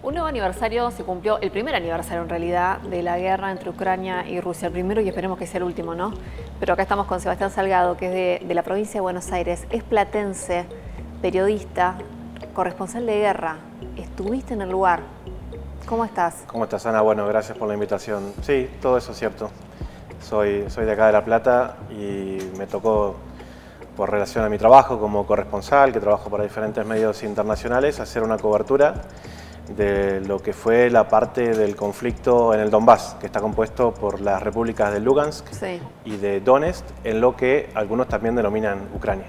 Un nuevo aniversario se cumplió, el primer aniversario en realidad, de la guerra entre Ucrania y Rusia. El primero y esperemos que sea el último, ¿no? Pero acá estamos con Sebastián Salgado, que es de la provincia de Buenos Aires. Es platense, periodista, corresponsal de guerra. Estuviste en el lugar. ¿Cómo estás? ¿Cómo estás, Ana? Bueno, gracias por la invitación. Sí, todo eso es cierto. Soy de acá de La Plata y me tocó, por relación a mi trabajo como corresponsal, que trabajo para diferentes medios internacionales, hacer una cobertura de lo que fue la parte del conflicto en el Donbass, que está compuesto por las repúblicas de Lugansk y de Donetsk, en lo que algunos también denominan Ucrania.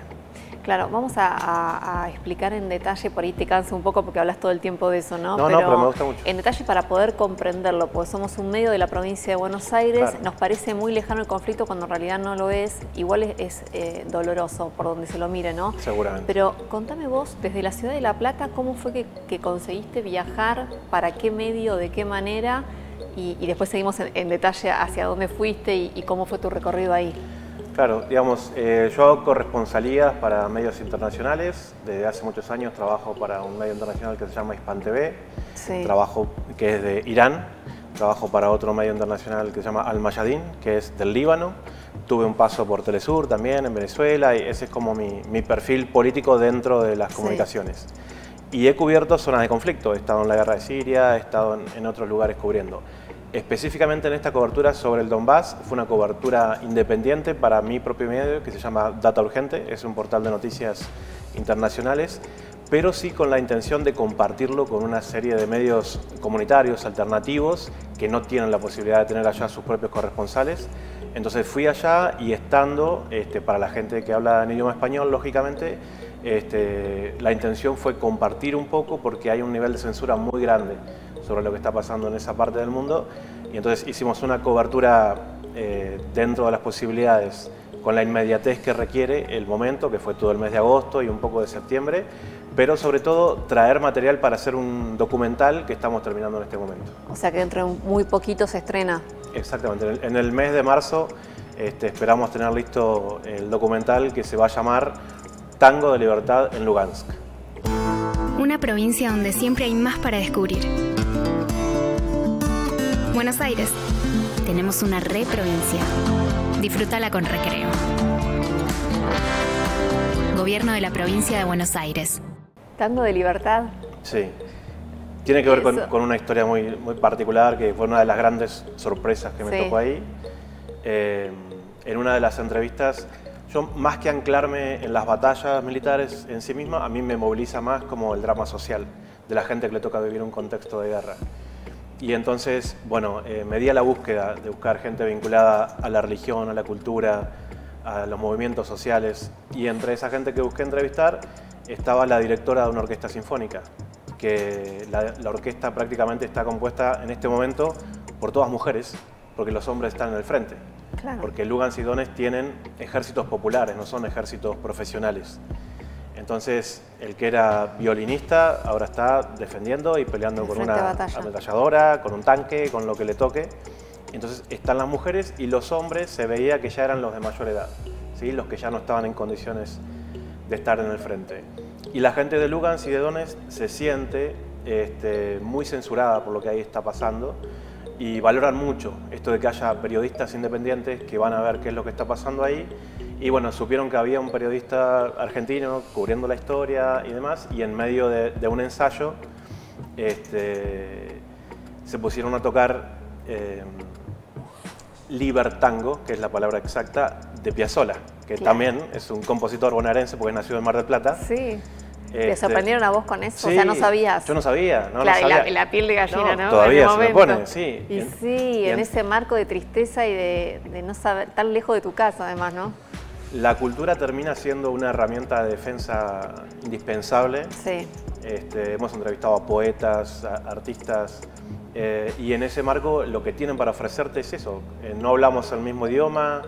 Claro, vamos a explicar en detalle, por ahí te canso un poco porque hablas todo el tiempo de eso, ¿no? Pero me gusta mucho. En detalle para poder comprenderlo, porque somos un medio de la provincia de Buenos Aires, claro. Nos parece muy lejano el conflicto cuando en realidad no lo es, igual es doloroso por donde se lo mire, ¿no? Seguramente. Pero contame vos, desde la ciudad de La Plata, ¿cómo fue que conseguiste viajar? ¿Para qué medio? ¿De qué manera? Y después seguimos en detalle hacia dónde fuiste y cómo fue tu recorrido ahí. Claro, digamos, yo hago corresponsalías para medios internacionales. Desde hace muchos años trabajo para un medio internacional que se llama Hispan TV, trabajo que es de Irán. Trabajo para otro medio internacional que se llama Al Mayadin, que es del Líbano. Tuve un paso por Telesur también en Venezuela y ese es como mi perfil político dentro de las comunicaciones. Y he cubierto zonas de conflicto, he estado en la guerra de Siria, he estado en otros lugares cubriendo. Específicamente en esta cobertura sobre el Donbass, fue una cobertura independiente para mi propio medio que se llama Data Urgente, es un portal de noticias internacionales, pero sí con la intención de compartirlo con una serie de medios comunitarios alternativos que no tienen la posibilidad de tener allá sus propios corresponsales. Entonces fui allá y estando, para la gente que habla en idioma español, lógicamente, la intención fue compartir un poco porque hay un nivel de censura muy grande sobre lo que está pasando en esa parte del mundo y entonces hicimos una cobertura dentro de las posibilidades con la inmediatez que requiere el momento, que fue todo el mes de agosto y un poco de septiembre, pero sobre todo traer material para hacer un documental que estamos terminando en este momento. O sea que dentro de muy poquito se estrena. Exactamente, en el mes de marzo esperamos tener listo el documental que se va a llamar Tango de Libertad en Lugansk. Una provincia donde siempre hay más para descubrir. Buenos Aires. Tenemos una provincia. Disfrútala con recreo. Gobierno de la provincia de Buenos Aires. ¿Tango de Libertad? Sí. Tiene que ver con una historia muy particular, que fue una de las grandes sorpresas que me tocó ahí. En una de las entrevistas, yo más que anclarme en las batallas militares en sí misma, a mí me moviliza más como el drama social de la gente que le toca vivir un contexto de guerra. Y entonces, bueno, me di a la búsqueda de buscar gente vinculada a la religión, a la cultura, a los movimientos sociales. Y entre esa gente que busqué entrevistar estaba la directora de una orquesta sinfónica, que la orquesta prácticamente está compuesta en este momento por todas mujeres, porque los hombres están en el frente. Claro. Porque Lugansk y Donetsk tienen ejércitos populares, no son ejércitos profesionales. Entonces, el que era violinista ahora está defendiendo y peleando con una ametralladora, con un tanque, con lo que le toque. Entonces, están las mujeres y los hombres se veía que ya eran los de mayor edad, ¿sí? Los que ya no estaban en condiciones de estar en el frente. Y la gente de Lugansk y de Donetsk se siente muy censurada por lo que ahí está pasando y valoran mucho esto de que haya periodistas independientes que van a ver qué es lo que está pasando ahí. Y bueno, supieron que había un periodista argentino cubriendo la historia y demás, y en medio de un ensayo se pusieron a tocar Libertango, que es la palabra exacta, de Piazzolla, que también es un compositor bonaerense porque nació en Mar del Plata. Sí. ¿Te sorprendieron a vos con eso? Sí, o sea, ¿no sabías? Yo no sabía. No, claro, no sabía. Y la piel de gallina, ¿no? Todavía se me pone, sí. Y en ese marco de tristeza y de no saber, tan lejos de tu casa además, ¿no? La cultura termina siendo una herramienta de defensa indispensable. Sí. Hemos entrevistado a poetas, a artistas, y en ese marco lo que tienen para ofrecerte es eso. No hablamos el mismo idioma,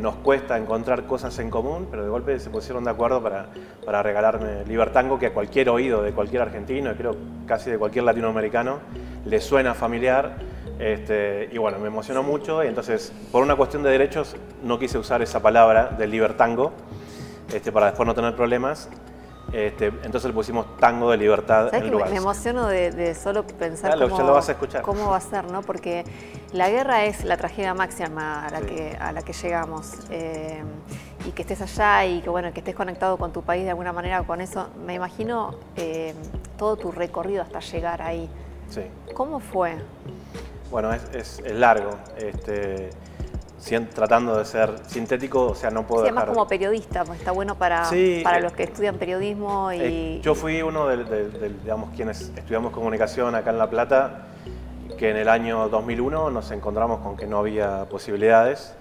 nos cuesta encontrar cosas en común, pero de golpe se pusieron de acuerdo para regalarme Libertango, que a cualquier oído de cualquier argentino, y creo casi de cualquier latinoamericano, le suena familiar. Y bueno, me emocionó mucho y entonces, por una cuestión de derechos, no quise usar esa palabra del Libertango para después no tener problemas. Entonces le pusimos Tango de Libertad en Lugansk. Me emociono de solo pensar ya lo vas a escuchar. Cómo va a ser, ¿no? Porque la guerra es la tragedia máxima a la que llegamos. Y que estés allá y que, bueno, que estés conectado con tu país de alguna manera con eso, me imagino todo tu recorrido hasta llegar ahí. Sí. ¿Cómo fue? Bueno, es largo. Tratando de ser sintético, o sea, no puedo dejar... Además como periodista, pues está bueno para los que estudian periodismo y... Yo fui uno digamos, quienes estudiamos comunicación acá en La Plata, que en el año 2001 nos encontramos con que no había posibilidades.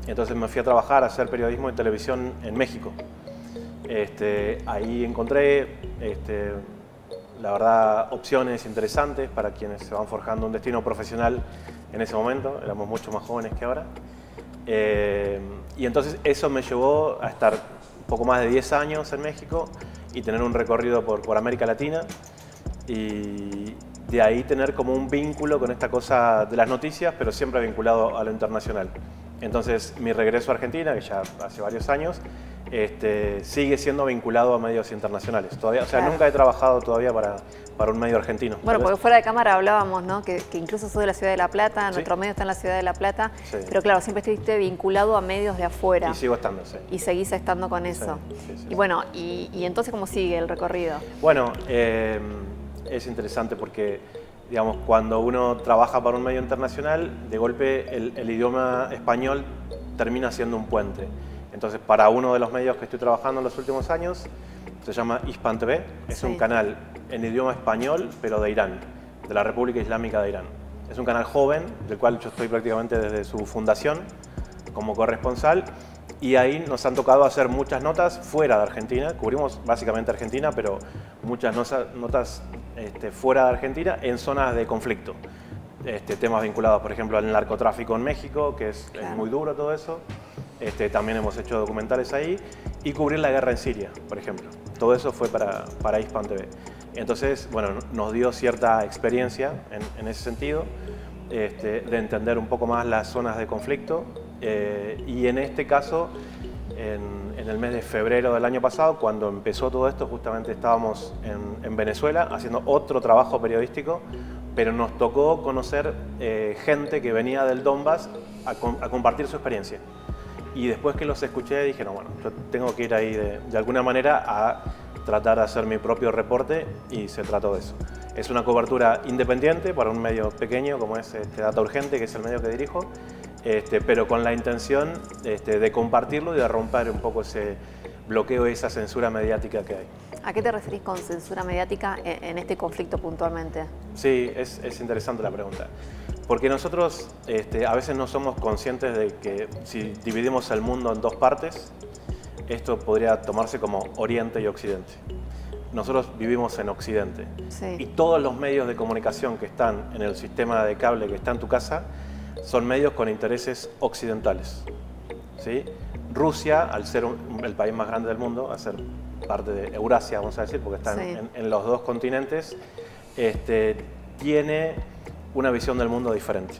Entonces me fui a trabajar a hacer periodismo en televisión en México. Ahí encontré, la verdad, opciones interesantes para quienes se van forjando un destino profesional en ese momento. Éramos mucho más jóvenes que ahora. Y entonces eso me llevó a estar un poco más de 10 años en México y tener un recorrido por América Latina y de ahí tener como un vínculo con esta cosa de las noticias, pero siempre vinculado a lo internacional. Entonces mi regreso a Argentina, que ya hace varios años, sigue siendo vinculado a medios internacionales. Todavía, o sea, nunca he trabajado todavía para un medio argentino. Bueno, porque fuera de cámara hablábamos, ¿no? Que incluso sos de la ciudad de La Plata, nuestro medio está en la ciudad de La Plata, pero claro, siempre estuviste vinculado a medios de afuera. Y sigo estando, sí. Y seguís estando con eso. Sí, y bueno, y entonces, ¿cómo sigue el recorrido? Bueno, es interesante porque, digamos, cuando uno trabaja para un medio internacional, de golpe el idioma español termina siendo un puente. Entonces, para uno de los medios que estoy trabajando en los últimos años, se llama Hispan TV, es un canal en idioma español, pero de Irán, de la República Islámica de Irán. Es un canal joven, del cual yo estoy prácticamente desde su fundación como corresponsal, y ahí nos han tocado hacer muchas notas fuera de Argentina. Cubrimos básicamente Argentina, pero muchas notas fuera de Argentina en zonas de conflicto. Temas vinculados, por ejemplo, al narcotráfico en México, que es muy duro todo eso. También hemos hecho documentales ahí, y cubrir la guerra en Siria, por ejemplo. Todo eso fue para Hispan TV. Entonces, bueno, nos dio cierta experiencia en ese sentido, de entender un poco más las zonas de conflicto. Y en este caso, en el mes de febrero del año pasado, cuando empezó todo esto, justamente estábamos en Venezuela haciendo otro trabajo periodístico, pero nos tocó conocer gente que venía del Donbass a compartir su experiencia. Y después que los escuché dije, no, bueno, yo tengo que ir ahí de alguna manera a tratar de hacer mi propio reporte, y se trató de eso. Es una cobertura independiente para un medio pequeño como es Data Urgente, que es el medio que dirijo, pero con la intención de compartirlo y de romper un poco ese bloqueo y esa censura mediática que hay. ¿A qué te referís con censura mediática en este conflicto puntualmente? Sí, es interesante la pregunta. Porque nosotros a veces no somos conscientes de que si dividimos el mundo en dos partes, esto podría tomarse como Oriente y Occidente. Nosotros vivimos en Occidente, y todos los medios de comunicación que están en el sistema de cable que está en tu casa son medios con intereses occidentales, ¿sí? Rusia, al ser el país más grande del mundo, al ser parte de Eurasia, vamos a decir, porque está en los dos continentes, tiene una visión del mundo diferente,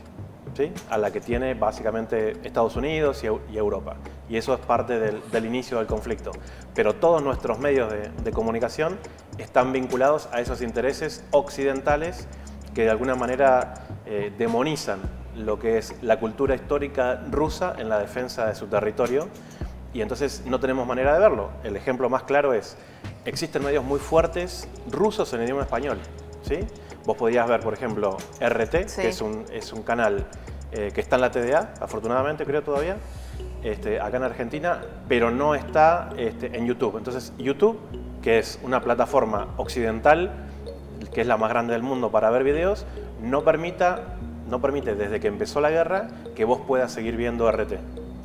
¿sí? A la que tiene básicamente Estados Unidos y Europa. Y eso es parte del inicio del conflicto. Pero todos nuestros medios de comunicación están vinculados a esos intereses occidentales que de alguna manera demonizan lo que es la cultura histórica rusa en la defensa de su territorio, y entonces no tenemos manera de verlo. El ejemplo más claro es, existen medios muy fuertes rusos en idioma español, ¿sí? Vos podías ver, por ejemplo, RT, que es un canal que está en la TDA, afortunadamente creo todavía, acá en Argentina, pero no está en YouTube. Entonces YouTube, que es una plataforma occidental, que es la más grande del mundo para ver videos, no permite desde que empezó la guerra que vos puedas seguir viendo RT.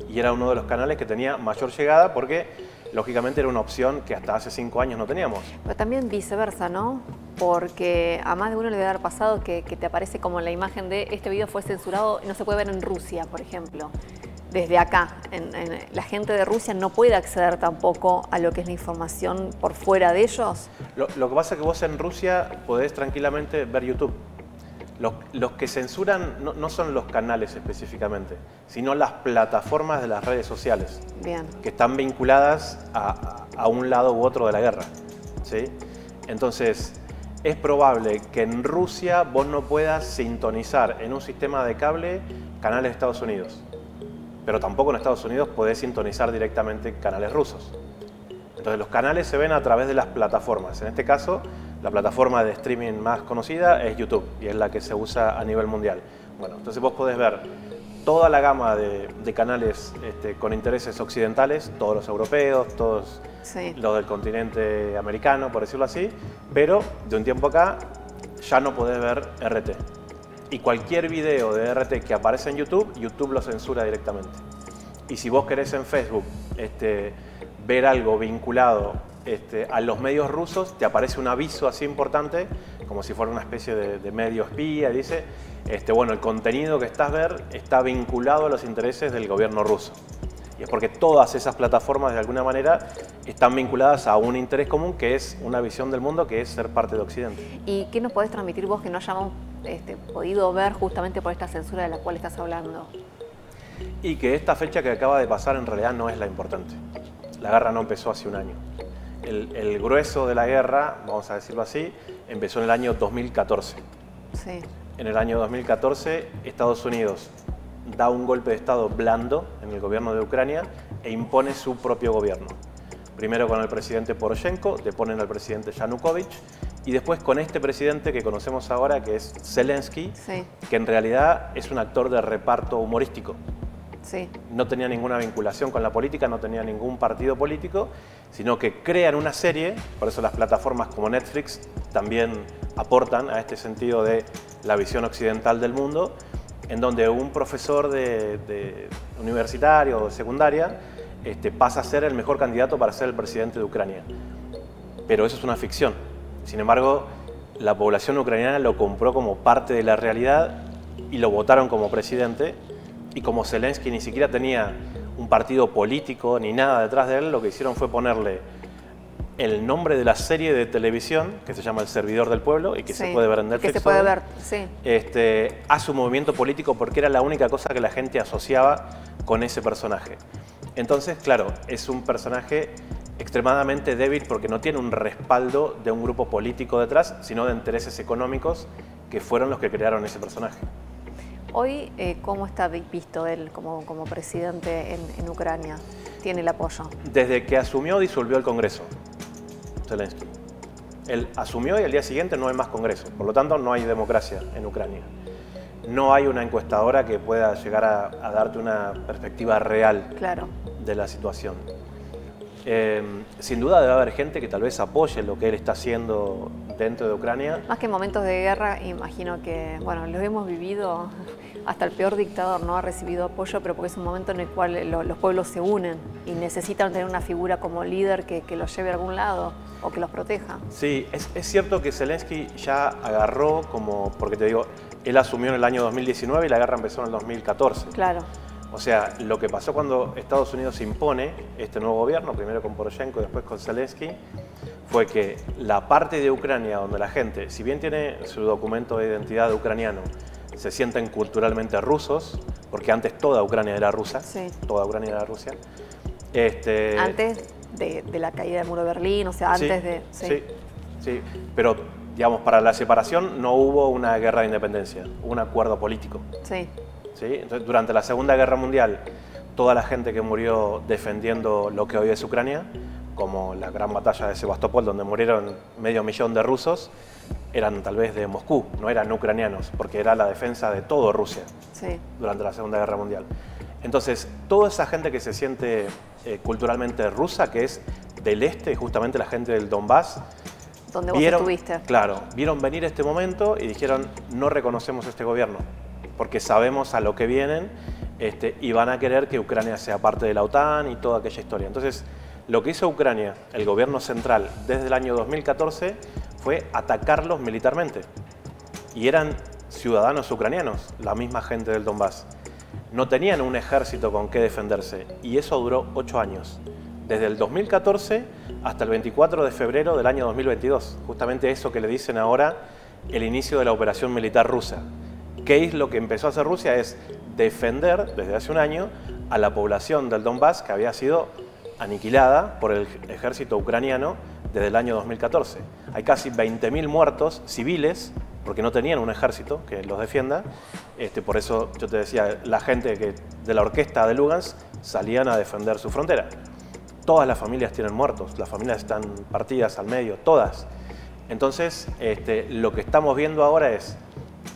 Y era uno de los canales que tenía mayor llegada porque, lógicamente, era una opción que hasta hace 5 años no teníamos. Pero también viceversa, ¿no? Porque a más de uno le debe haber pasado que te aparece como la imagen de este video fue censurado y no se puede ver en Rusia, por ejemplo. Desde acá, la gente de Rusia no puede acceder tampoco a lo que es la información por fuera de ellos. Lo que pasa es que vos en Rusia podés tranquilamente ver YouTube. Los que censuran no son los canales específicamente, sino las plataformas de las redes sociales, Bien. que están vinculadas a un lado u otro de la guerra. ¿sí? Entonces, es probable que en Rusia vos no puedas sintonizar en un sistema de cable canales de Estados Unidos, pero tampoco en Estados Unidos podés sintonizar directamente canales rusos. Entonces los canales se ven a través de las plataformas. En este caso, la plataforma de streaming más conocida es YouTube y es la que se usa a nivel mundial. Bueno, entonces vos podés ver toda la gama de canales con intereses occidentales, todos los europeos, todos los del continente americano, por decirlo así, pero de un tiempo acá ya no podés ver RT. Y cualquier video de RT que aparece en YouTube, YouTube lo censura directamente. Y si vos querés en Facebook ver algo vinculado a los medios rusos, te aparece un aviso así importante, como si fuera una especie de medio espía, dice, bueno, el contenido que estás ver está vinculado a los intereses del gobierno ruso. Y es porque todas esas plataformas de alguna manera están vinculadas a un interés común que es una visión del mundo, que es ser parte de Occidente. ¿Y qué nos podés transmitir vos que no hayamos podido ver justamente por esta censura de la cual estás hablando? Y que esta fecha que acaba de pasar en realidad no es la importante. La guerra no empezó hace un año. El grueso de la guerra, vamos a decirlo así, empezó en el año 2014. Sí. En el año 2014, Estados Unidos da un golpe de Estado blando en el gobierno de Ucrania e impone su propio gobierno. Primero con el presidente Poroshenko, deponen al presidente Yanukovych, y después con este presidente que conocemos ahora, que es Zelensky, que en realidad es un actor de reparto humorístico. No tenía ninguna vinculación con la política, no tenía ningún partido político, sino que crean una serie, por eso las plataformas como Netflix también aportan a este sentido de la visión occidental del mundo, en donde un profesor de universitario o de secundaria pasa a ser el mejor candidato para ser el presidente de Ucrania. Pero eso es una ficción. Sin embargo, la población ucraniana lo compró como parte de la realidad y lo votaron como presidente. Y como Zelensky ni siquiera tenía un partido político ni nada detrás de él, lo que hicieron fue ponerle el nombre de la serie de televisión, que se llama El Servidor del Pueblo, y que se puede ver en Netflix. Que se puede ver, a su movimiento político, porque era la única cosa que la gente asociaba con ese personaje. Entonces, claro, es un personaje extremadamente débil porque no tiene un respaldo de un grupo político detrás, sino de intereses económicos que fueron los que crearon ese personaje. Hoy, ¿cómo está visto él como presidente en Ucrania? ¿Tiene el apoyo? Desde que asumió, disolvió el Congreso, Zelensky. Él asumió y al día siguiente no hay más Congreso. Por lo tanto, no hay democracia en Ucrania. No hay una encuestadora que pueda llegar a darte una perspectiva real de la situación. Sin duda debe haber gente que tal vez apoye lo que él está haciendo dentro de Ucrania. Más que en momentos de guerra, imagino que, bueno, lo hemos vivido, hasta el peor dictador no ha recibido apoyo, pero porque es un momento en el cual los pueblos se unen y necesitan tener una figura como líder que los lleve a algún lado o que los proteja. Sí, es cierto que Zelensky ya agarró porque te digo, él asumió en el año 2019 y la guerra empezó en el 2014. Claro. O sea, lo que pasó cuando Estados Unidos impone este nuevo gobierno, primero con Poroshenko y después con Zelensky, fue que la parte de Ucrania donde la gente, si bien tiene su documento de identidad ucraniano, se sienten culturalmente rusos, porque antes toda Ucrania era rusa, toda Ucrania era Rusia. Antes de la caída del muro de Berlín, o sea, antes de... Sí, pero digamos, para la separación no hubo una guerra de independencia, hubo un acuerdo político. ¿Sí? Entonces, durante la Segunda Guerra Mundial, toda la gente que murió defendiendo lo que hoy es Ucrania, como la gran batalla de Sebastopol, donde murieron 500.000 de rusos, eran tal vez de Moscú, no eran ucranianos, porque era la defensa de todo Rusia durante la Segunda Guerra Mundial. Entonces, toda esa gente que se siente culturalmente rusa, que es del este, justamente la gente del Donbass, donde vos estuviste. Claro, vieron venir este momento y dijeron, no reconocemos este gobierno, porque sabemos a lo que vienen y van a querer que Ucrania sea parte de la OTAN y toda aquella historia. Entonces, lo que hizo Ucrania, el gobierno central, desde el año 2014, fue atacarlos militarmente. Y eran ciudadanos ucranianos, la misma gente del Donbass. No tenían un ejército con qué defenderse, y eso duró 8 años. Desde el 2014 hasta el 24 de febrero del año 2022. Justamente eso que le dicen ahora el inicio de la operación militar rusa. ¿Qué es lo que empezó a hacer Rusia? Es defender desde hace un año a la población del Donbass que había sido aniquilada por el ejército ucraniano desde el año 2014. Hay casi 20.000 muertos civiles, porque no tenían un ejército que los defienda. Por eso yo te decía, la gente de la orquesta de Lugansk salían a defender su frontera. Todas las familias tienen muertos, las familias están partidas al medio, todas. Entonces, lo que estamos viendo ahora es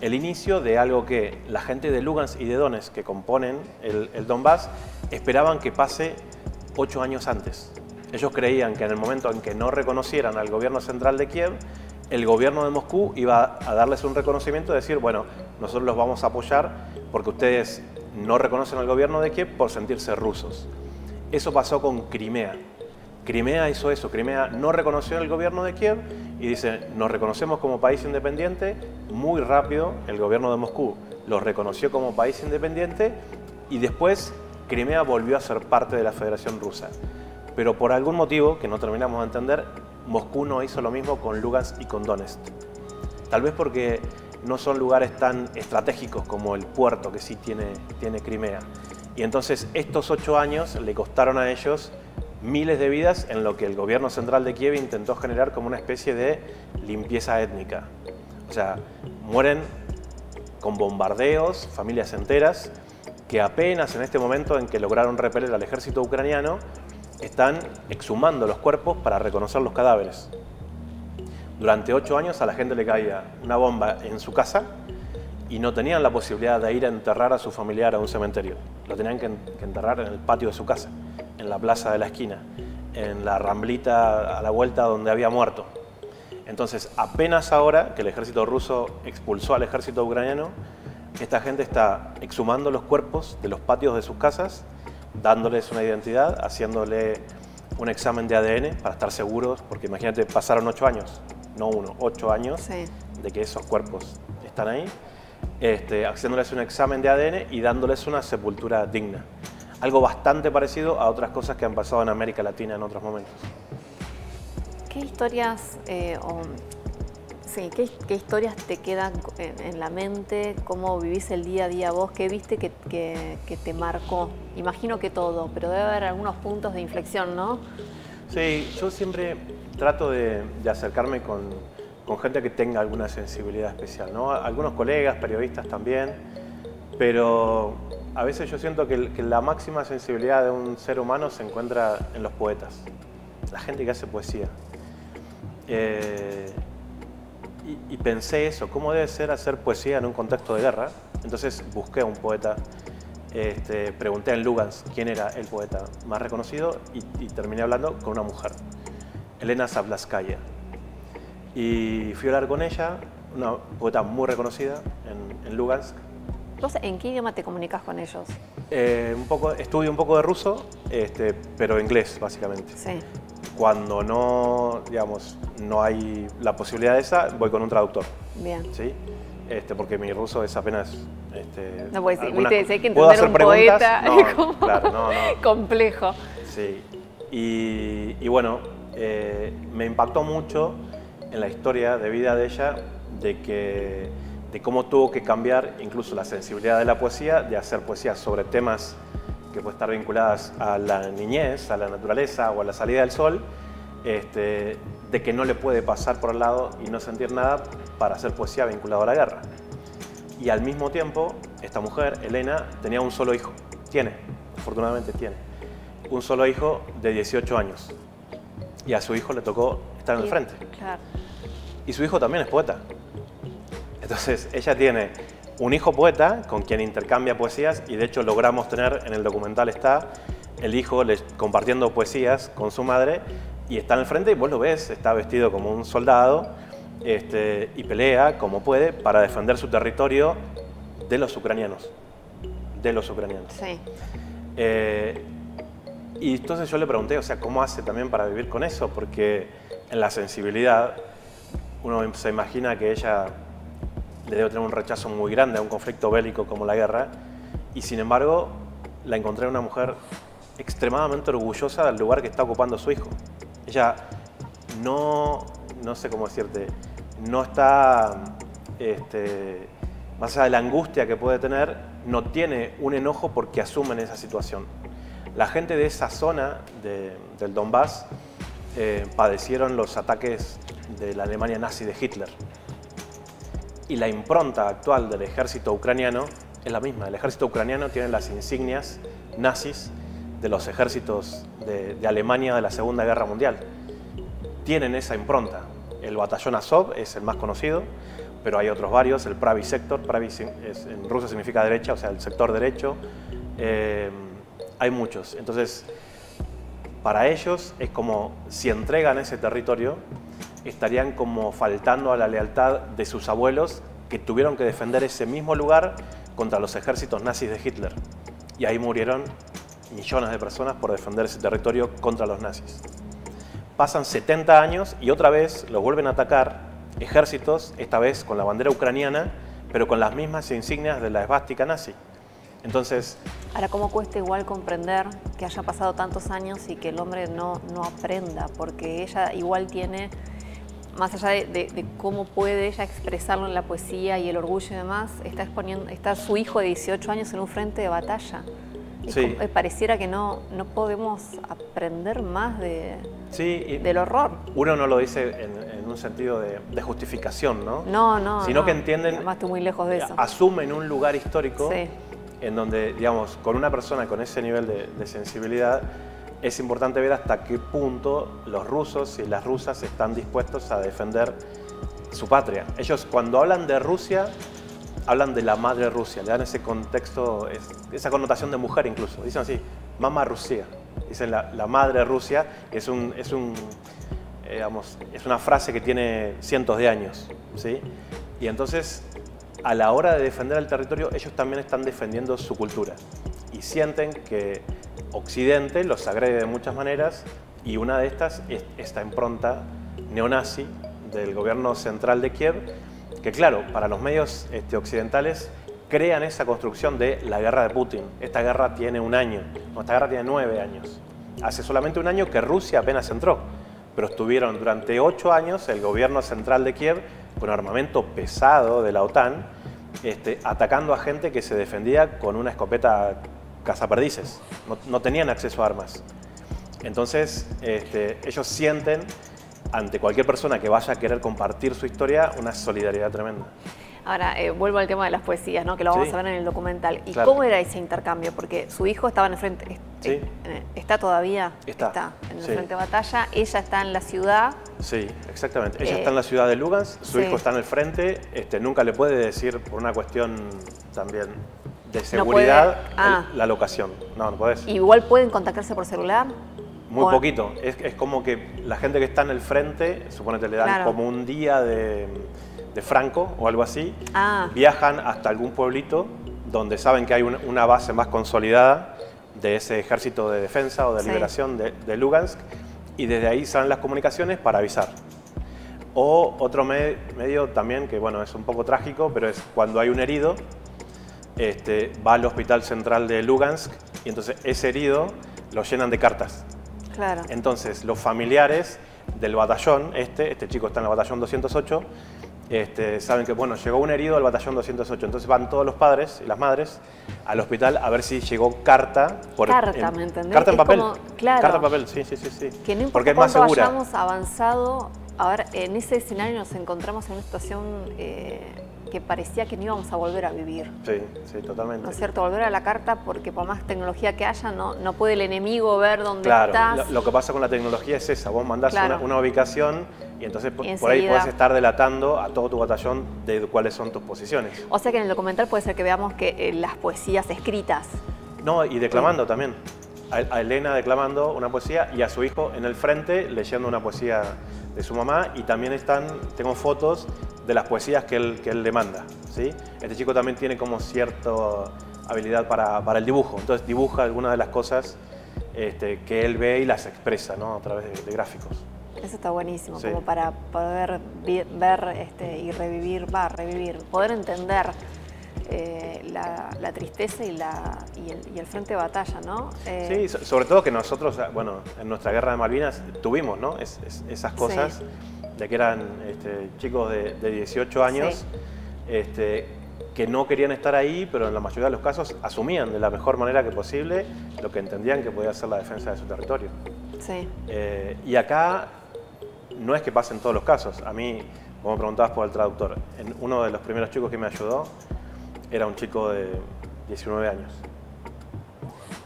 el inicio de algo que la gente de Lugansk y de Donetsk, que componen el Donbass, esperaban que pase 8 años antes. Ellos creían que en el momento en que no reconocieran al gobierno central de Kiev, el gobierno de Moscú iba a darles un reconocimiento y decir, bueno, nosotros los vamos a apoyar porque ustedes no reconocen al gobierno de Kiev por sentirse rusos. Eso pasó con Crimea. Crimea hizo eso, Crimea no reconoció el gobierno de Kiev y dice, nos reconocemos como país independiente. Muy rápido el gobierno de Moscú los reconoció como país independiente y después Crimea volvió a ser parte de la Federación Rusa. Pero por algún motivo que no terminamos de entender, Moscú no hizo lo mismo con Lugansk y con Donetsk. Tal vez porque no son lugares tan estratégicos como el puerto que sí tiene Crimea. Y entonces estos 8 años le costaron a ellos miles de vidas en lo que el gobierno central de Kiev intentó generar como una especie de limpieza étnica. O sea, mueren con bombardeos, familias enteras, que apenas en este momento en que lograron repeler al ejército ucraniano, están exhumando los cuerpos para reconocer los cadáveres. Durante 8 años a la gente le caía una bomba en su casa y no tenían la posibilidad de ir a enterrar a su familiar a un cementerio. Lo tenían que enterrar en el patio de su casa, en la plaza de la esquina, en la ramblita a la vuelta donde había muerto. Entonces, apenas ahora que el ejército ruso expulsó al ejército ucraniano, esta gente está exhumando los cuerpos de los patios de sus casas, dándoles una identidad, haciéndole un examen de ADN para estar seguros, porque imagínate, pasaron 8 años, no 1, 8 años sí, de que esos cuerpos están ahí, haciéndoles un examen de ADN y dándoles una sepultura digna. Algo bastante parecido a otras cosas que han pasado en América Latina en otros momentos. ¿Qué historias, qué historias te quedan en la mente? ¿Cómo vivís el día a día vos? ¿Qué viste que te marcó? Imagino que todo, pero debe haber algunos puntos de inflexión, ¿no? Sí, yo siempre trato de acercarme con gente que tenga alguna sensibilidad especial, ¿no? Algunos colegas, periodistas también, pero a veces yo siento que la máxima sensibilidad de un ser humano se encuentra en los poetas, la gente que hace poesía. Y pensé eso, ¿cómo debe ser hacer poesía en un contexto de guerra? Entonces busqué a un poeta, pregunté en Lugansk quién era el poeta más reconocido y terminé hablando con una mujer, Elena Zavlaskaya. Y fui a hablar con ella, una poeta muy reconocida en Lugansk. ¿Vos en qué idioma te comunicas con ellos? Estudio un poco de ruso, pero inglés básicamente. Sí. Cuando no hay la posibilidad de esa, voy con un traductor. Bien. ¿Sí? Porque mi ruso es apenas... no puedes decir, viste, si hay que entender un poeta, no, claro, no. Complejo. Sí. Y bueno, me impactó mucho en la historia de vida de ella, de cómo tuvo que cambiar incluso la sensibilidad de la poesía, de hacer poesía sobre temas que pueden estar vinculadas a la niñez, a la naturaleza o a la salida del sol, de que no le puede pasar por al lado y no sentir nada para hacer poesía vinculada a la guerra. Y al mismo tiempo, esta mujer, Elena, tenía un solo hijo, afortunadamente tiene, un solo hijo de 18 años. Y a su hijo le tocó estar en el frente. Claro. Y su hijo también es poeta. Entonces, ella tiene un hijo poeta con quien intercambia poesías y de hecho logramos tener, en el documental está, el hijo compartiendo poesías con su madre y está en el frente y vos lo ves, está vestido como un soldado y pelea como puede para defender su territorio de los ucranianos. Sí. Y entonces yo le pregunté, o sea, ¿cómo hace también para vivir con eso? Porque en la sensibilidad uno se imagina que ella le debe tener un rechazo muy grande a un conflicto bélico como la guerra, y sin embargo la encontré una mujer extremadamente orgullosa del lugar que está ocupando su hijo. Ella no sé cómo decirte, no está, más allá de la angustia que puede tener, no tiene un enojo porque asumen esa situación. La gente de esa zona del Donbass padecieron los ataques de la Alemania nazi de Hitler. Y la impronta actual del ejército ucraniano es la misma. El ejército ucraniano tiene las insignias nazis de los ejércitos de Alemania de la Segunda Guerra Mundial. Tienen esa impronta. El batallón Azov es el más conocido, pero hay otros varios, el Pravý Sektor, Pravý en ruso significa derecha, o sea, el sector derecho. Hay muchos. Entonces, para ellos es como si entregan ese territorio, estarían como faltando a la lealtad de sus abuelos que tuvieron que defender ese mismo lugar contra los ejércitos nazis de Hitler. Y ahí murieron millones de personas por defender ese territorio contra los nazis. Pasan 70 años y otra vez los vuelven a atacar ejércitos, esta vez con la bandera ucraniana, pero con las mismas insignias de la esvástica nazi. Entonces... Ahora, ¿cómo cuesta igual comprender que haya pasado tantos años y que el hombre no aprenda? Porque ella igual tiene, más allá de cómo puede ella expresarlo en la poesía y el orgullo y demás, está su hijo de 18 años en un frente de batalla. Sí. Pareciera que no podemos aprender más sí, del horror. Uno no lo dice en un sentido de justificación, ¿no? No. Sino que entienden, además estoy muy lejos de eso. Asumen un lugar histórico, sí, en donde, digamos, con una persona con ese nivel de sensibilidad, es importante ver hasta qué punto los rusos y las rusas están dispuestos a defender su patria. Ellos, cuando hablan de Rusia, hablan de la madre Rusia, le dan ese contexto, esa connotación de mujer incluso. Dicen así, Mama Rusia. Dicen la madre Rusia, que es una frase que tiene cientos de años, ¿sí? Y entonces, a la hora de defender el territorio, ellos también están defendiendo su cultura. Y sienten que Occidente los agrede de muchas maneras, y una de estas es esta impronta neonazi del gobierno central de Kiev, que claro, para los medios occidentales crean esa construcción de la guerra de Putin. Esta guerra tiene un año, esta guerra tiene 9 años. Hace solamente un año que Rusia apenas entró, pero estuvieron durante 8 años el gobierno central de Kiev con armamento pesado de la OTAN, atacando a gente que se defendía con una escopeta cazaperdices. No tenían acceso a armas. Entonces, ellos sienten, ante cualquier persona que vaya a querer compartir su historia, una solidaridad tremenda. Ahora, vuelvo al tema de las poesías, ¿no? Que lo vamos a ver en el documental. ¿Y claro, cómo era ese intercambio? Porque su hijo estaba en el frente, sí, ¿está todavía? Está en el sí, frente de batalla, ella está en la ciudad. Sí, exactamente. Ella está en la ciudad de Lugansk, su hijo está en el frente, nunca le puede decir, por una cuestión también de seguridad, la locación. No podés. ¿Igual pueden contactarse por celular? Muy poquito. Es como que la gente que está en el frente, suponete le dan como un día de Franco o algo así, viajan hasta algún pueblito donde saben que hay una base más consolidada de ese ejército de defensa o de liberación de Lugansk, y desde ahí salen las comunicaciones para avisar. O otro medio también, que bueno, es un poco trágico, pero es cuando hay un herido, va al hospital central de Lugansk y entonces ese herido lo llenan de cartas. Claro. Entonces los familiares del batallón, este chico está en el batallón 208, saben que bueno, llegó un herido al batallón 208, entonces van todos los padres y las madres al hospital a ver si llegó carta. ¿Me entendés? Carta en papel. Claro. Carta en papel, sí. Que no importa porque es más cuánto segura. hayamos avanzado, a ver, en ese escenario nos encontramos en una situación que parecía que no íbamos a volver a vivir. Sí, totalmente. ¿No es cierto? Volver a la carta, porque por más tecnología que haya, no puede el enemigo ver dónde estás. Claro, lo que pasa con la tecnología es esa, vos mandás una ubicación y entonces por ahí podés estar delatando a todo tu batallón de cuáles son tus posiciones. O sea que en el documental puede ser que veamos que las poesías escritas. No, y declamando también. A Elena declamando una poesía y a su hijo en el frente leyendo una poesía de su mamá, y también tengo fotos de las poesías que él le manda, ¿sí? Este chico también tiene como cierta habilidad para el dibujo, entonces dibuja algunas de las cosas que él ve y las expresa, ¿no? A través de gráficos. Eso está buenísimo, como para poder ver y revivir, poder entender la tristeza y el frente de batalla, ¿no? Sí, sobre todo que nosotros, bueno, en nuestra guerra de Malvinas tuvimos, ¿no? Esas cosas, de que eran chicos de 18 años, que no querían estar ahí, pero en la mayoría de los casos asumían de la mejor manera que posible lo que entendían que podía ser la defensa de su territorio. Sí. Y acá no es que pasen todos los casos. A mí, como me preguntabas por el traductor, uno de los primeros chicos que me ayudó era un chico de 19 años.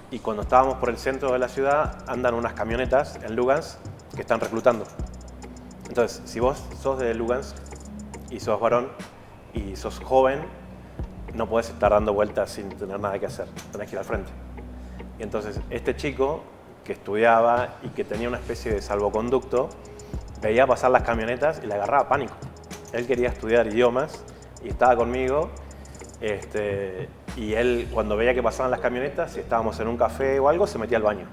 Y cuando estábamos por el centro de la ciudad, andan unas camionetas en Lugansk que están reclutando. Entonces, si vos sos de Lugansk y sos varón y sos joven, no podés estar dando vueltas sin tener nada que hacer, tenés que ir al frente. Y entonces este chico que estudiaba y que tenía una especie de salvoconducto, veía pasar las camionetas y le agarraba pánico. Él quería estudiar idiomas y estaba conmigo, y él cuando veía que pasaban las camionetas, si estábamos en un café o algo, se metía al baño.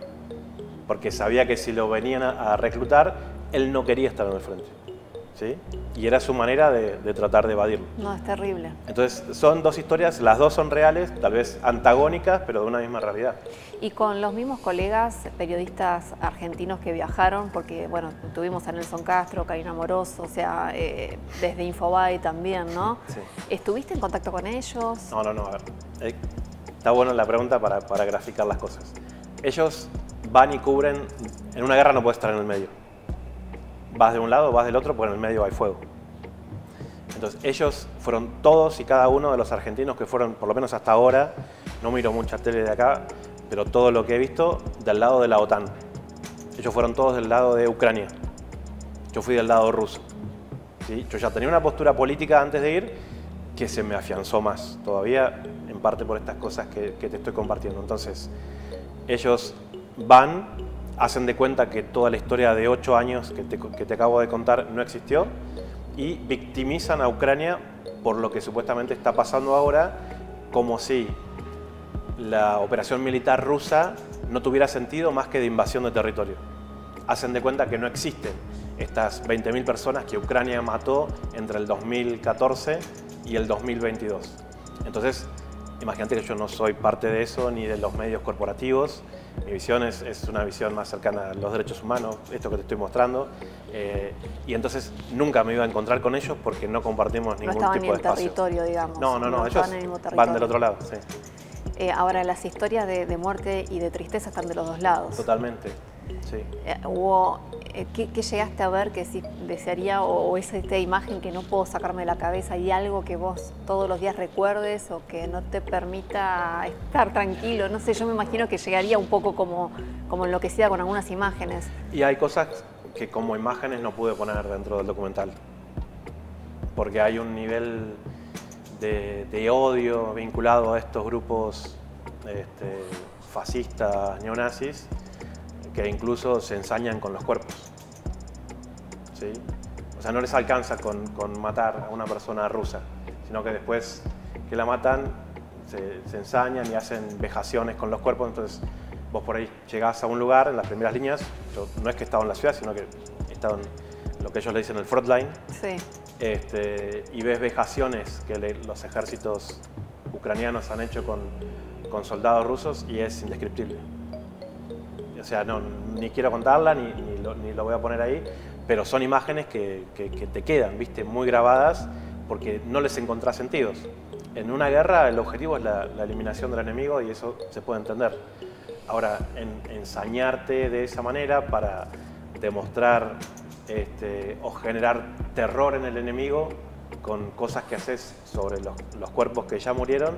Porque sabía que si lo venían a reclutar, él no quería estar en el frente. ¿Sí? Y era su manera de tratar de evadirlo. No, es terrible. Entonces son dos historias, las dos son reales, tal vez antagónicas, pero de una misma realidad. Y con los mismos colegas periodistas argentinos que viajaron, porque bueno, tuvimos a Nelson Castro, Karina Moroso, o sea, desde Infobae también, ¿no? Sí. ¿Estuviste en contacto con ellos? No, a ver. Está buena la pregunta para graficar las cosas. Ellos van y cubren, en una guerra no puedes estar en el medio. Vas de un lado, vas del otro, porque en el medio hay fuego. Entonces ellos fueron todos y cada uno de los argentinos que fueron, por lo menos hasta ahora, no miro mucha tele de acá, pero todo lo que he visto, del lado de la OTAN. Ellos fueron todos del lado de Ucrania. Yo fui del lado ruso. ¿Sí? Yo ya tenía una postura política antes de ir que se me afianzó más, todavía en parte por estas cosas que te estoy compartiendo. Entonces, ellos van, hacen de cuenta que toda la historia de 8 años que te acabo de contar no existió y victimizan a Ucrania por lo que supuestamente está pasando ahora, como si la operación militar rusa no tuviera sentido más que de invasión de territorio. Hacen de cuenta que no existen estas 20.000 personas que Ucrania mató entre el 2014 y el 2022. Entonces, imagínate que yo no soy parte de eso ni de los medios corporativos. Mi visión es una visión más cercana a los derechos humanos, esto que te estoy mostrando. Y entonces nunca me iba a encontrar con ellos porque no compartimos ningún tipo de espacio. No estaban ni en territorio, digamos. No, ellos van del otro lado, sí. Ahora, las historias de muerte y de tristeza están de los dos lados. Totalmente, sí. ¿Qué llegaste a ver que sí desearía, o esta imagen que no puedo sacarme de la cabeza, y algo que vos todos los días recuerdes o que no te permita estar tranquilo? No sé, yo me imagino que llegaría un poco como enloquecida con algunas imágenes. Y hay cosas que como imágenes no pude poner dentro del documental, porque hay un nivel de odio vinculado a estos grupos fascistas, neonazis, que incluso se ensañan con los cuerpos. ¿Sí? O sea, no les alcanza con matar a una persona rusa, sino que después que la matan se ensañan y hacen vejaciones con los cuerpos. Entonces vos por ahí llegás a un lugar en las primeras líneas, yo no es que he estado en la ciudad, sino que he estado en lo que ellos le dicen el frontline. Sí. Y ves vejaciones que los ejércitos ucranianos han hecho con soldados rusos y es indescriptible. O sea, ni quiero contarla, ni lo voy a poner ahí, pero son imágenes que te quedan, ¿viste? Muy grabadas, porque no les encontrás sentidos. En una guerra el objetivo es la eliminación del enemigo y eso se puede entender. Ahora, ensañarte de esa manera para demostrar o generar terror en el enemigo con cosas que haces sobre los cuerpos que ya murieron,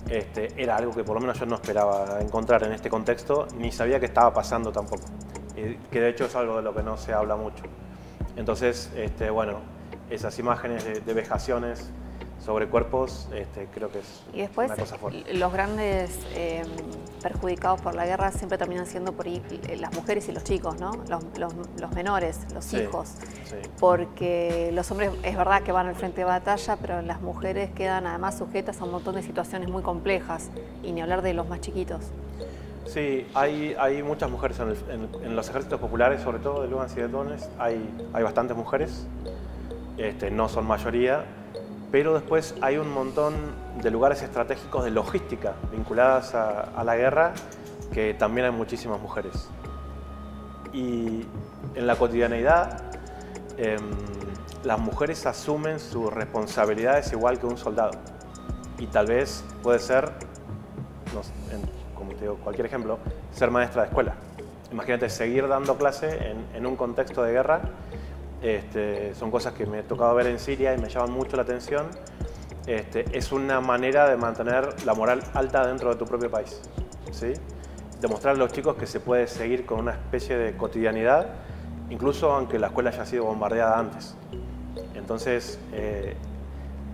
era algo que por lo menos yo no esperaba encontrar en este contexto, ni sabía que estaba pasando tampoco, que de hecho es algo de lo que no se habla mucho. Entonces, bueno, esas imágenes de vejaciones sobre cuerpos, creo que es una cosa fuerte. Y después, los grandes perjudicados por la guerra siempre terminan siendo por ahí las mujeres y los chicos, ¿no? Los menores, los hijos. Sí. Porque los hombres es verdad que van al frente de batalla, pero las mujeres quedan además sujetas a un montón de situaciones muy complejas, y ni hablar de los más chiquitos. Sí, hay muchas mujeres en los ejércitos populares, sobre todo de Lugansk y de Donetsk, hay bastantes mujeres, no son mayoría, pero después hay un montón de lugares estratégicos de logística vinculadas a la guerra, que también hay muchísimas mujeres. Y en la cotidianeidad, las mujeres asumen sus responsabilidades igual que un soldado. Y tal vez puede ser, como te digo, cualquier ejemplo, ser maestra de escuela. imagínate seguir dando clase en un contexto de guerra. Son cosas que me he tocado ver en Siria y me llaman mucho la atención. Es una manera de mantener la moral alta dentro de tu propio país, ¿sí? Demostrar a los chicos que se puede seguir con una especie de cotidianidad, incluso aunque la escuela haya sido bombardeada antes. Entonces,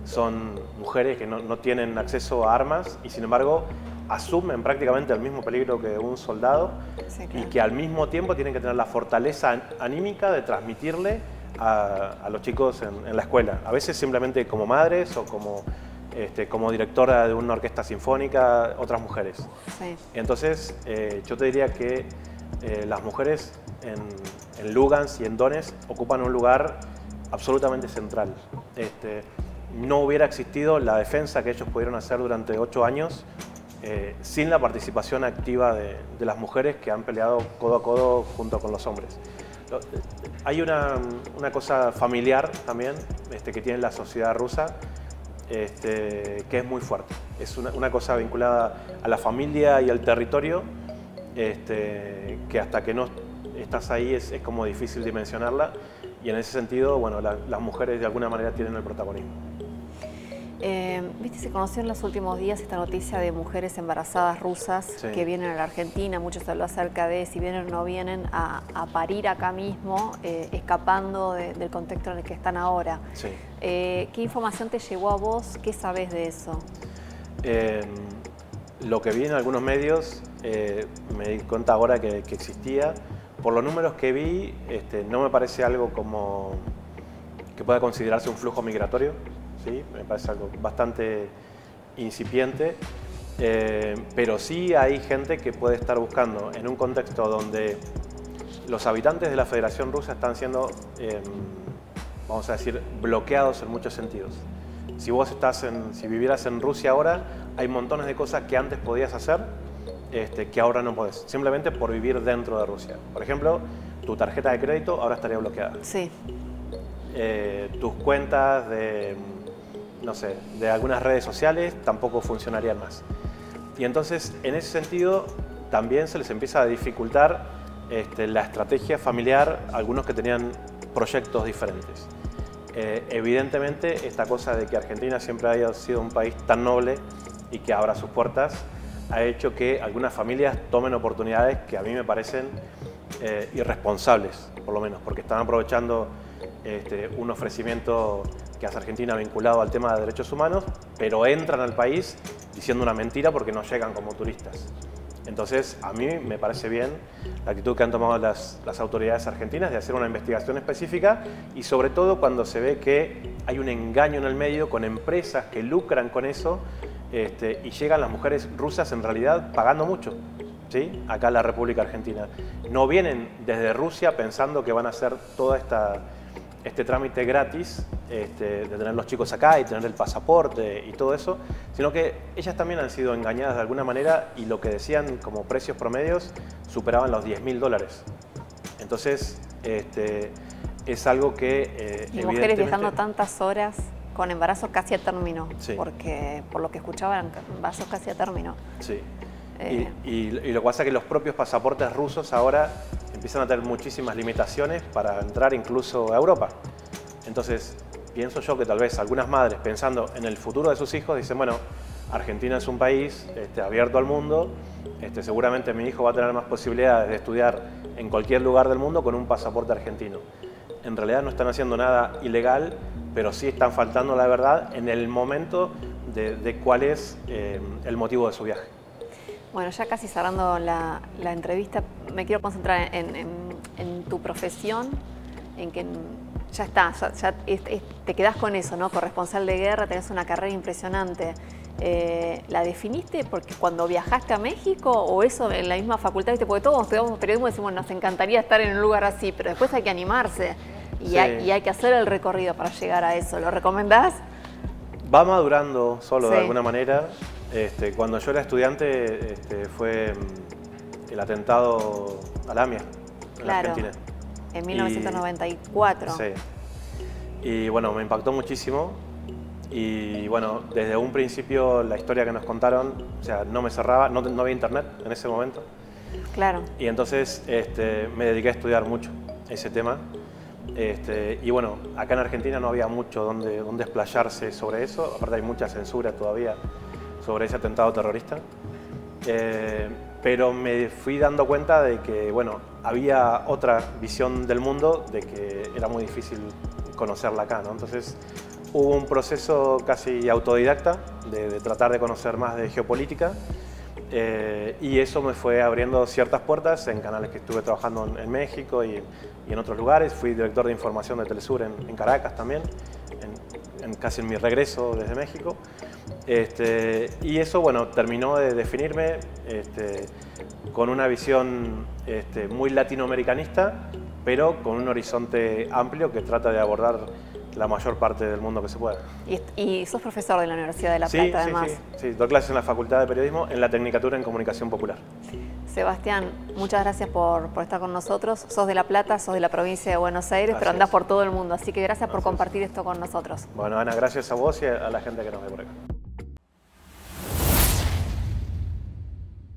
son mujeres que no tienen acceso a armas y sin embargo asumen prácticamente el mismo peligro que un soldado, sí, claro, y que al mismo tiempo tienen que tener la fortaleza anímica de transmitirle a los chicos en la escuela. A veces simplemente como madres o como directora de una orquesta sinfónica, otras mujeres. Sí. Entonces, yo te diría que las mujeres en Lugansk y en Donetsk ocupan un lugar absolutamente central. No hubiera existido la defensa que ellos pudieron hacer durante 8 años sin la participación activa de las mujeres que han peleado codo a codo junto con los hombres. Hay una cosa familiar también que tiene la sociedad rusa que es muy fuerte. Es una cosa vinculada a la familia y al territorio que hasta que no estás ahí es como difícil dimensionarla, y en ese sentido, bueno, las mujeres de alguna manera tienen el protagonismo. Viste, se conoció en los últimos días esta noticia de mujeres embarazadas rusas, sí, que vienen a la Argentina. Muchos habló acerca de si vienen o no vienen a parir acá mismo, escapando del contexto en el que están ahora. Sí. ¿Qué información te llegó a vos? ¿Qué sabés de eso? Lo que vi en algunos medios, me di cuenta ahora que existía. Por los números que vi, no me parece algo como que pueda considerarse un flujo migratorio. ¿Sí? Me parece algo bastante incipiente, pero sí hay gente que puede estar buscando en un contexto donde los habitantes de la Federación Rusa están siendo, vamos a decir, bloqueados en muchos sentidos. Si vivieras en Rusia ahora, hay montones de cosas que antes podías hacer que ahora no podés, simplemente por vivir dentro de Rusia. Por ejemplo, tu tarjeta de crédito ahora estaría bloqueada. Sí. Tus cuentas no sé, de algunas redes sociales tampoco funcionarían más. Y entonces, en ese sentido, también se les empieza a dificultar la estrategia familiar a algunos que tenían proyectos diferentes. Evidentemente, esta cosa de que Argentina siempre haya sido un país tan noble y que abra sus puertas ha hecho que algunas familias tomen oportunidades que a mí me parecen irresponsables, por lo menos, porque están aprovechando un ofrecimiento que hace Argentina vinculado al tema de derechos humanos, pero entran al país diciendo una mentira porque no llegan como turistas. Entonces, a mí me parece bien la actitud que han tomado las autoridades argentinas de hacer una investigación específica, y sobre todo cuando se ve que hay un engaño en el medio con empresas que lucran con eso, y llegan las mujeres rusas en realidad pagando mucho, ¿sí? Acá en la República Argentina. No vienen desde Rusia pensando que van a hacer todo este trámite gratis de tener los chicos acá y tener el pasaporte y todo eso, sino que ellas también han sido engañadas de alguna manera, y lo que decían como precios promedios superaban los $10.000. Entonces, es algo que y mujeres viajando tantas horas con embarazos casi a término, sí, porque por lo que escuchaba eran embarazos casi a término. Sí. Y lo que pasa es que los propios pasaportes rusos ahora empiezan a tener muchísimas limitaciones para entrar incluso a Europa. Entonces, pienso yo que tal vez algunas madres, pensando en el futuro de sus hijos, dicen, bueno, Argentina es un país abierto al mundo, seguramente mi hijo va a tener más posibilidades de estudiar en cualquier lugar del mundo con un pasaporte argentino. En realidad no están haciendo nada ilegal, pero sí están faltando la verdad en el momento de cuál es el motivo de su viaje. Bueno, ya casi cerrando la entrevista, me quiero concentrar en tu profesión, en que ya está, te quedás con eso, ¿no? Corresponsal de guerra, tenés una carrera impresionante. ¿La definiste porque cuando viajaste a México o eso en la misma facultad? ¿Viste? Porque todos estudiamos periodismo y decimos, nos encantaría estar en un lugar así, pero después hay que animarse y, sí, hay que hacer el recorrido para llegar a eso. ¿Lo recomendás? Va madurando solo, sí, de alguna manera. Cuando yo era estudiante fue el atentado a la AMIA en, claro, la Argentina. En 1994. Sí. Y bueno, me impactó muchísimo. Y bueno, desde un principio la historia que nos contaron, o sea, no me cerraba, no había internet en ese momento. Claro. Y entonces me dediqué a estudiar mucho ese tema. Y bueno, acá en Argentina no había mucho donde explayarse sobre eso. Aparte hay mucha censura todavía sobre ese atentado terrorista. Pero me fui dando cuenta de que, bueno, había otra visión del mundo, de que era muy difícil conocerla acá, ¿no? Entonces hubo un proceso casi autodidacta de tratar de conocer más de geopolítica, y eso me fue abriendo ciertas puertas en canales que estuve trabajando en México y en otros lugares. Fui director de información de Telesur en Caracas también, casi en mi regreso desde México. Y eso, bueno, terminó de definirme con una visión muy latinoamericanista, pero con un horizonte amplio que trata de abordar la mayor parte del mundo que se pueda. Y sos profesor de la Universidad de La Plata, además. Sí, doy clases en la Facultad de Periodismo, en la Tecnicatura en Comunicación Popular. Sebastián, muchas gracias por estar con nosotros. Sos de La Plata, sos de la provincia de Buenos Aires, pero andás por todo el mundo, así que gracias por compartir esto con nosotros. Bueno, Ana, gracias a vos y a la gente que nos ve por acá.